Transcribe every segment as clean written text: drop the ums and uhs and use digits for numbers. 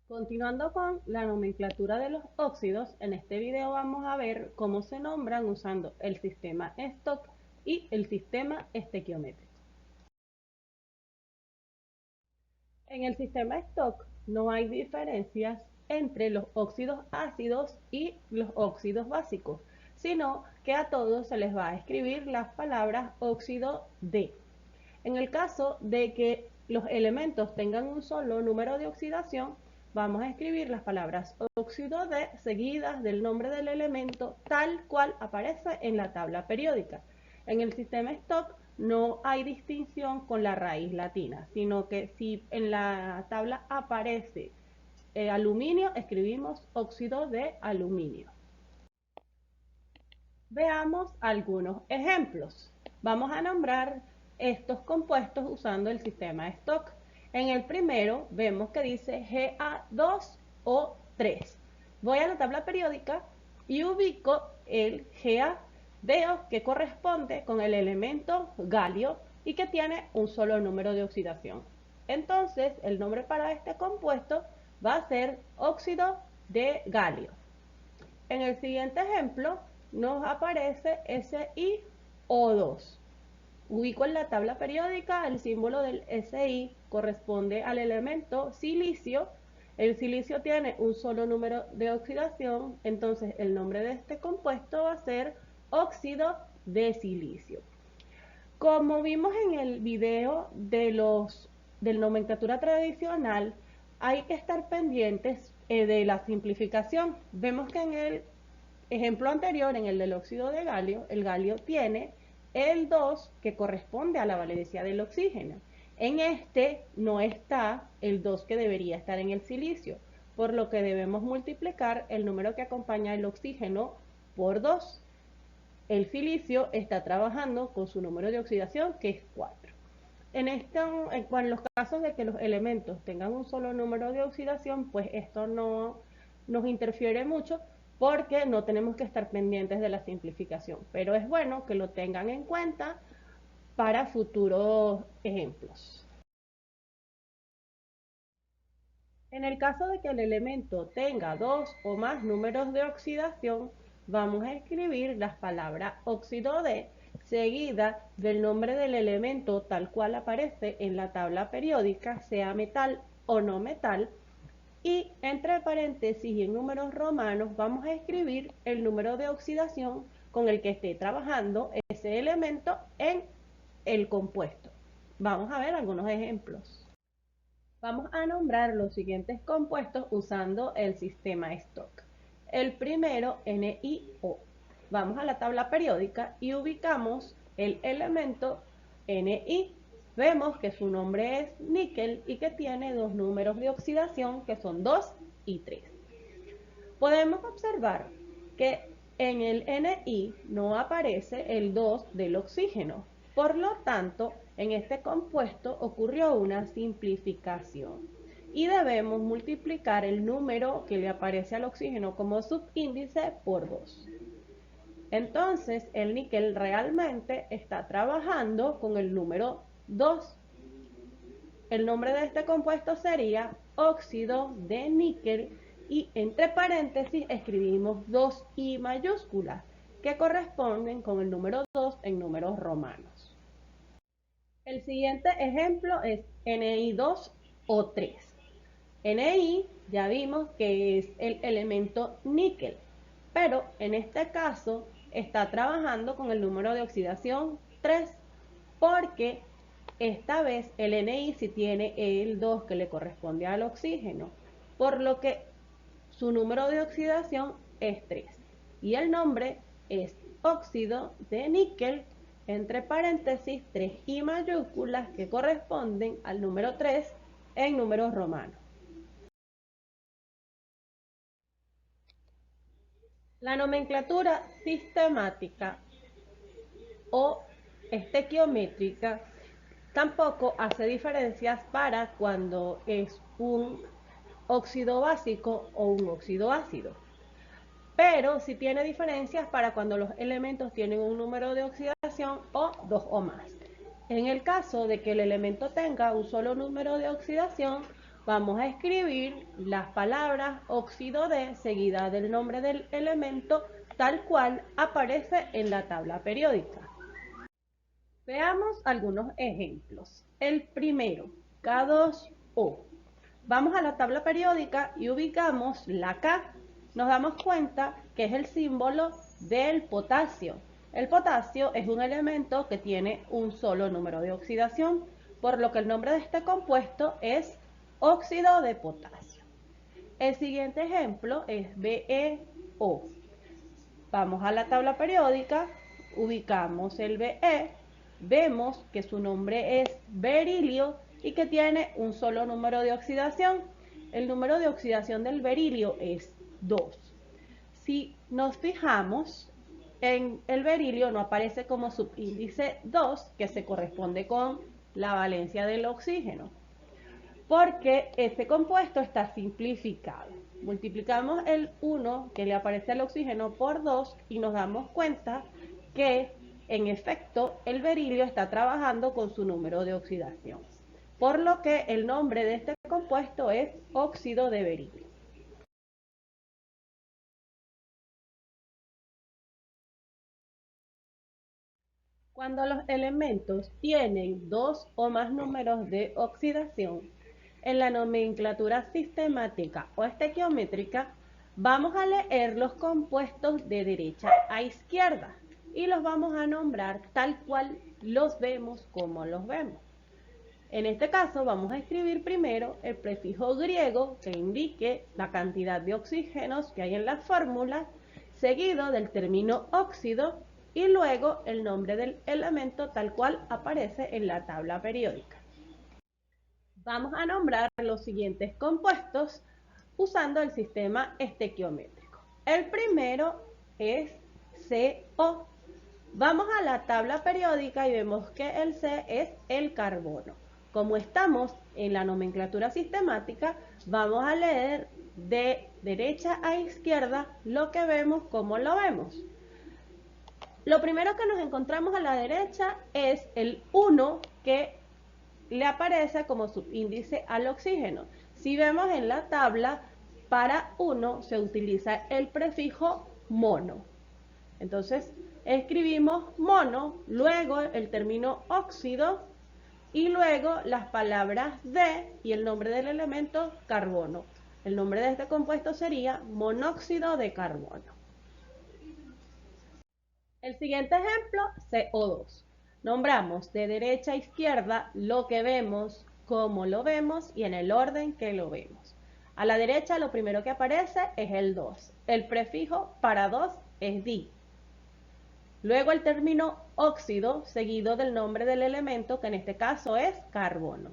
Continuando con la nomenclatura de los óxidos, en este video vamos a ver cómo se nombran usando el sistema Stock y el sistema estequiométrico. En el sistema Stock no hay diferencias entre los óxidos ácidos y los óxidos básicos, sino que a todos se les va a escribir las palabras óxido de. En el caso de que los elementos tengan un solo número de oxidación, vamos a escribir las palabras óxido de seguidas del nombre del elemento tal cual aparece en la tabla periódica. En el sistema Stock no hay distinción con la raíz latina, sino que si en la tabla aparece aluminio, escribimos óxido de aluminio. Veamos algunos ejemplos. Vamos a nombrar estos compuestos usando el sistema Stock. En el primero vemos que dice Ga2O3. Voy a la tabla periódica y ubico el Ga. Veo que corresponde con el elemento galio y que tiene un solo número de oxidación. Entonces, el nombre para este compuesto va a ser óxido de galio. En el siguiente ejemplo nos aparece SiO2. Ubico en la tabla periódica el símbolo del Si, corresponde al elemento silicio. El silicio tiene un solo número de oxidación, entonces el nombre de este compuesto va a ser óxido de silicio. Como vimos en el video de nomenclatura tradicional, hay que estar pendientes de la simplificación. Vemos que en el ejemplo anterior, en el del óxido de galio, el galio tiene el 2 que corresponde a la valencia del oxígeno. En este no está el 2 que debería estar en el silicio, por lo que debemos multiplicar el número que acompaña el oxígeno por 2. El silicio está trabajando con su número de oxidación, que es 4. En los casos de que los elementos tengan un solo número de oxidación, pues esto no nos interfiere mucho porque no tenemos que estar pendientes de la simplificación. Pero es bueno que lo tengan en cuenta para futuros ejemplos. En el caso de que el elemento tenga dos o más números de oxidación, vamos a escribir las palabras óxido de seguida del nombre del elemento tal cual aparece en la tabla periódica, sea metal o no metal, y entre paréntesis y en números romanos vamos a escribir el número de oxidación con el que esté trabajando ese elemento en el compuesto. Vamos a ver algunos ejemplos. Vamos a nombrar los siguientes compuestos usando el sistema Stock. El primero, NiO. Vamos a la tabla periódica y ubicamos el elemento Ni. Vemos que su nombre es níquel y que tiene dos números de oxidación que son 2 y 3. Podemos observar que en el Ni no aparece el 2 del oxígeno. Por lo tanto, en este compuesto ocurrió una simplificación y debemos multiplicar el número que le aparece al oxígeno como subíndice por 2. Entonces, el níquel realmente está trabajando con el número 2. El nombre de este compuesto sería óxido de níquel y entre paréntesis escribimos 2I mayúsculas que corresponden con el número 2 en números romanos. El siguiente ejemplo es Ni2O3. Ni ya vimos que es el elemento níquel, pero en este caso está trabajando con el número de oxidación 3 porque esta vez el Ni sí tiene el 2 que le corresponde al oxígeno, por lo que su número de oxidación es 3 y el nombre es óxido de níquel entre paréntesis 3I mayúsculas que corresponden al número 3 en números romanos. La nomenclatura sistemática o estequiométrica tampoco hace diferencias para cuando es un óxido básico o un óxido ácido, pero sí tiene diferencias para cuando los elementos tienen un número de oxidación o dos o más. En el caso de que el elemento tenga un solo número de oxidación, Vamos a escribir las palabras óxido de seguida del nombre del elemento tal cual aparece en la tabla periódica. Veamos algunos ejemplos. El primero, K2O. Vamos a la tabla periódica y ubicamos la K. Nos damos cuenta que es el símbolo del potasio. El potasio es un elemento que tiene un solo número de oxidación, por lo que el nombre de este compuesto es óxido de potasio. El siguiente ejemplo es BeO. Vamos a la tabla periódica, ubicamos el Be, vemos que su nombre es berilio y que tiene un solo número de oxidación. El número de oxidación del berilio es 2. Si nos fijamos, en el berilio no aparece como subíndice 2, que se corresponde con la valencia del oxígeno, porque este compuesto está simplificado. Multiplicamos el 1 que le aparece al oxígeno por 2 y nos damos cuenta que en efecto el berilio está trabajando con su número de oxidación, por lo que el nombre de este compuesto es óxido de berilio. Cuando los elementos tienen dos o más números de oxidación, en la nomenclatura sistemática o estequiométrica, vamos a leer los compuestos de derecha a izquierda y los vamos a nombrar tal cual los vemos como los vemos. En este caso vamos a escribir primero el prefijo griego que indique la cantidad de oxígenos que hay en la fórmula, seguido del término óxido y luego el nombre del elemento tal cual aparece en la tabla periódica. Vamos a nombrar los siguientes compuestos usando el sistema estequiométrico. El primero es CO. Vamos a la tabla periódica y vemos que el C es el carbono. Como estamos en la nomenclatura sistemática, vamos a leer de derecha a izquierda lo que vemos como lo vemos. Lo primero que nos encontramos a la derecha es el 1 que le aparece como subíndice al oxígeno. Si vemos en la tabla, para 1 se utiliza el prefijo mono. Entonces, escribimos mono, luego el término óxido y luego las palabras de y el nombre del elemento carbono. El nombre de este compuesto sería monóxido de carbono. El siguiente ejemplo, CO2. Nombramos de derecha a izquierda lo que vemos, cómo lo vemos y en el orden que lo vemos. A la derecha lo primero que aparece es el 2. El prefijo para 2 es di. Luego el término óxido seguido del nombre del elemento que en este caso es carbono.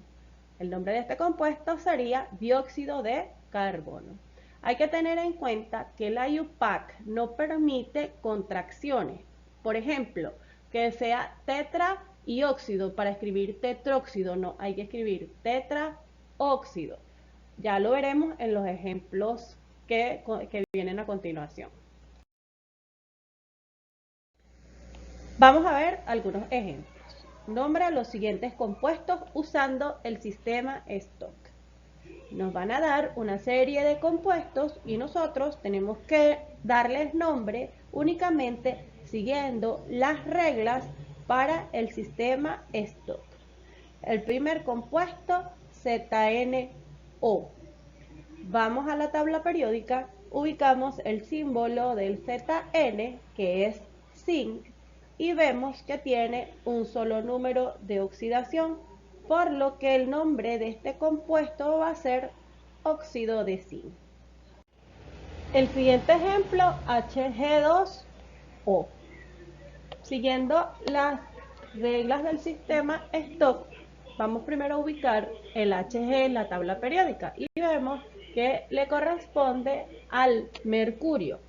El nombre de este compuesto sería dióxido de carbono. Hay que tener en cuenta que la IUPAC no permite contracciones. Por ejemplo, que sea tetra y óxido para escribir tetróxido, no, hay que escribir tetraóxido. Ya lo veremos en los ejemplos que vienen a continuación. Vamos a ver algunos ejemplos. Nombra los siguientes compuestos usando el sistema Stock. Nos van a dar una serie de compuestos y nosotros tenemos que darles nombre únicamente siguiendo las reglas para el sistema Stock. El primer compuesto, ZNO. Vamos a la tabla periódica, ubicamos el símbolo del ZN, que es zinc, y vemos que tiene un solo número de oxidación, por lo que el nombre de este compuesto va a ser óxido de zinc. El siguiente ejemplo, Hg2O. Siguiendo las reglas del sistema Stock, vamos primero a ubicar el Hg en la tabla periódica y vemos que le corresponde al mercurio.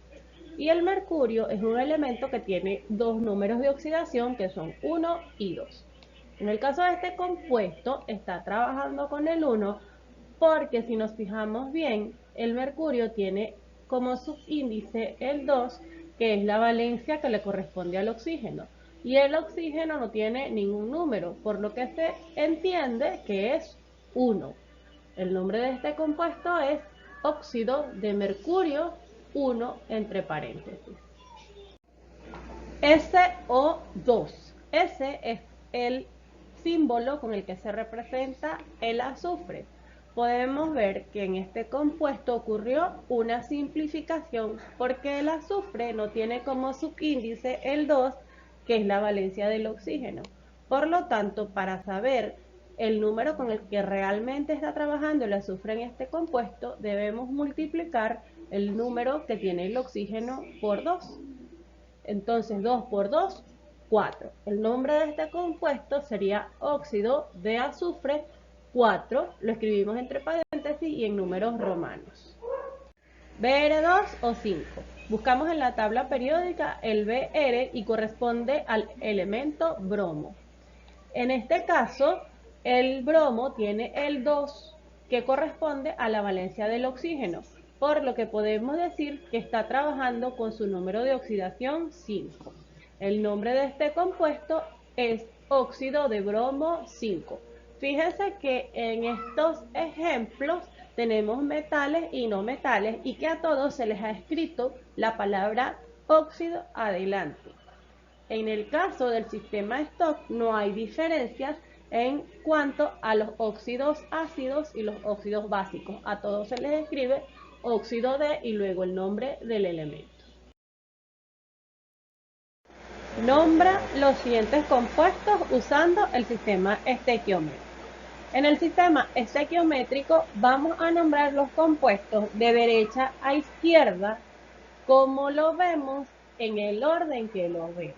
Y el mercurio es un elemento que tiene dos números de oxidación que son 1 y 2. En el caso de este compuesto está trabajando con el 1 porque si nos fijamos bien, el mercurio tiene como subíndice el 2, que es la valencia que le corresponde al oxígeno. Y el oxígeno no tiene ningún número, por lo que se entiende que es 1. El nombre de este compuesto es óxido de mercurio 1 entre paréntesis. SO2. Ese es el símbolo con el que se representa el azufre. Podemos ver que en este compuesto ocurrió una simplificación porque el azufre no tiene como subíndice el 2, que es la valencia del oxígeno. Por lo tanto, para saber el número con el que realmente está trabajando el azufre en este compuesto, debemos multiplicar el número que tiene el oxígeno por 2. Entonces 2 por 2, 4. El nombre de este compuesto sería óxido de azufre 4. Lo escribimos entre paréntesis y en números romanos. Br2 o 5. Buscamos en la tabla periódica el Br y corresponde al elemento bromo. En este caso, el bromo tiene el 2, que corresponde a la valencia del oxígeno, por lo que podemos decir que está trabajando con su número de oxidación 5. El nombre de este compuesto es óxido de bromo 5. Fíjense que en estos ejemplos tenemos metales y no metales y que a todos se les ha escrito la palabra óxido adelante. En el caso del sistema Stock no hay diferencias en cuanto a los óxidos ácidos y los óxidos básicos. A todos se les escribe óxido de y luego el nombre del elemento. Nombra los siguientes compuestos usando el sistema estequiométrico. En el sistema estequiométrico vamos a nombrar los compuestos de derecha a izquierda como lo vemos en el orden que lo vemos.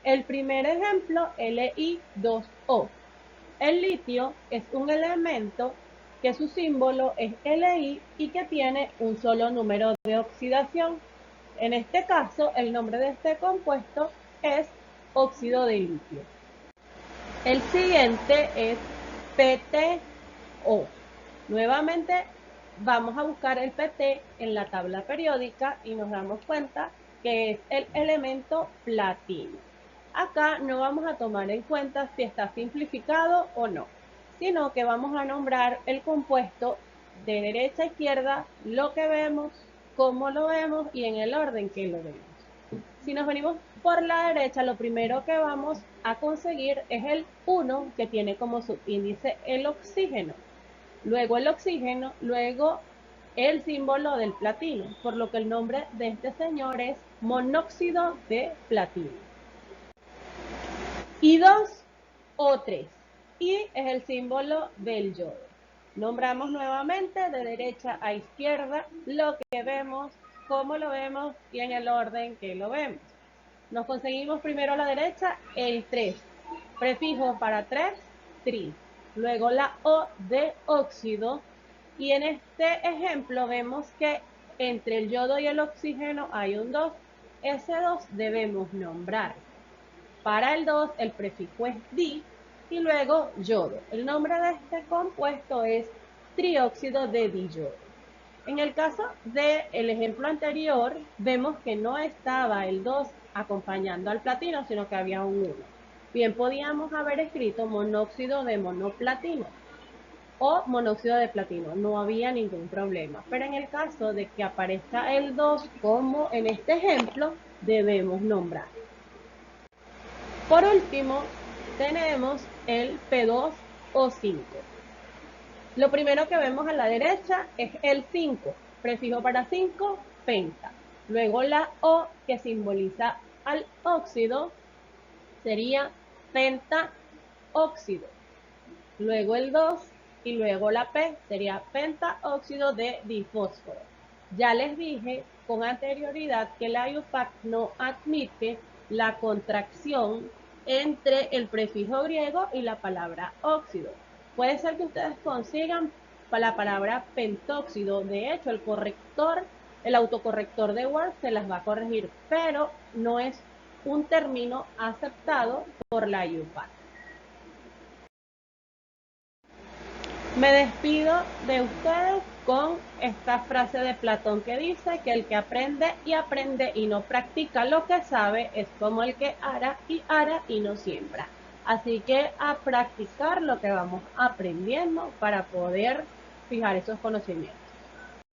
El primer ejemplo, Li2O. El litio es un elemento que su símbolo es Li y que tiene un solo número de oxidación. En este caso, el nombre de este compuesto es óxido de litio. El siguiente es PtO. Nuevamente vamos a buscar el PT en la tabla periódica y nos damos cuenta que es el elemento platino. Acá no vamos a tomar en cuenta si está simplificado o no, sino que vamos a nombrar el compuesto de derecha a izquierda, lo que vemos, cómo lo vemos y en el orden que lo vemos. Si nos venimos por la derecha, lo primero que vamos a conseguir es el 1, que tiene como subíndice el oxígeno. Luego el oxígeno, luego el símbolo del platino, por lo que el nombre de este señor es monóxido de platino. Y 2 o 3. Y es el símbolo del yodo. Nombramos nuevamente de derecha a izquierda lo que vemos, cómo lo vemos y en el orden que lo vemos. Nos conseguimos primero a la derecha el 3. Prefijo para 3, tri. Luego la O de óxido. Y en este ejemplo vemos que entre el yodo y el oxígeno hay un 2. Ese 2 debemos nombrar. Para el 2 el prefijo es di y luego yodo. El nombre de este compuesto es trióxido de diyodo. En el caso del ejemplo anterior, vemos que no estaba el 2 acompañando al platino, sino que había un 1. Bien, podíamos haber escrito monóxido de monoplatino o monóxido de platino, no había ningún problema. Pero en el caso de que aparezca el 2, como en este ejemplo, debemos nombrar. Por último, tenemos el P2O5. Lo primero que vemos a la derecha es el 5, prefijo para 5, penta. Luego la O, que simboliza al óxido, sería pentaóxido. Luego el 2 y luego la P sería pentaóxido de difósforo. Ya les dije con anterioridad que la IUPAC no admite la contracción entre el prefijo griego y la palabra óxido. Puede ser que ustedes consigan la palabra pentóxido. De hecho, el autocorrector de Word se las va a corregir, pero no es un término aceptado por la IUPAC. Me despido de ustedes con esta frase de Platón que dice que el que aprende y no practica lo que sabe es como el que ara y no siembra. Así que a practicar lo que vamos aprendiendo para poder fijar esos conocimientos.